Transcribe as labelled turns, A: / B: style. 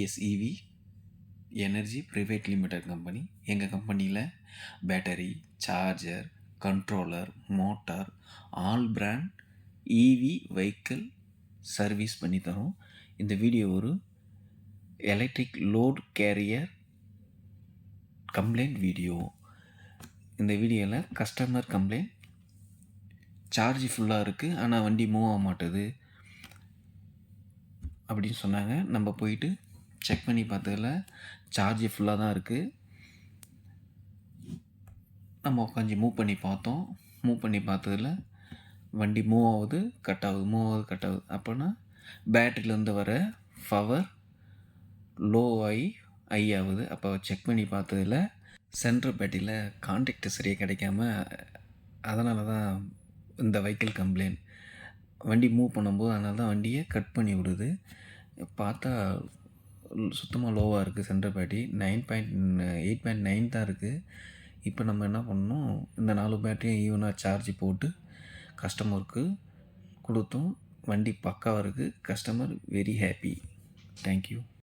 A: TVS energy private limited company. எங்கள் கம்பெனியில் battery, charger, controller, motor, all brand EV vehicle service பண்ணி தரோம். இந்த வீடியோ ஒரு electric load carrier complaint video. இந்த வீடியோவில் கஸ்டமர் கம்ப்ளைண்ட், சார்ஜ் ஃபுல்லாக இருக்குது ஆனால் வண்டி மூவ் ஆக மாட்டுது அப்படின்னு சொன்னாங்க. நம்ம போயிட்டு செக் பண்ணி பார்த்ததில் சார்ஜ் ஃபுல்லாக தான் இருக்குது. நம்ம உட்காந்து மூவ் பண்ணி பார்த்தோம். மூவ் பண்ணி பார்த்ததில் வண்டி மூவ் ஆகுது, கட் ஆகுது, மூவ் ஆகுது, கட் ஆகுது. அப்போனா பேட்டரியிலேருந்து வர பவர் லோ ஆகி ஹை ஆகுது. அப்போ செக் பண்ணி பார்த்ததில் சென்ட்ரல் பேட்டரியில் கான்டாக்ட் சரியாக கிடைக்காம, அதனால தான் இந்த வெஹிக்கிள் கம்ப்ளைண்ட். வண்டி மூவ் பண்ணும்போது அதனால தான் வண்டியை கட் பண்ணி விடுது. பார்த்தா சுத்தமாக லோவாக இருக்குது. சென்ட்ரல் பேட்டரி 8.9 தான் இருக்குது. இப்போ நம்ம என்ன பண்ணணும், இந்த 4 பேட்டரியும் ஈவனாக சார்ஜ் போட்டு கஸ்டமருக்கு கொடுத்தோம். வண்டி பக்காவாக இருக்குது. Customer very happy. தேங்க்யூ.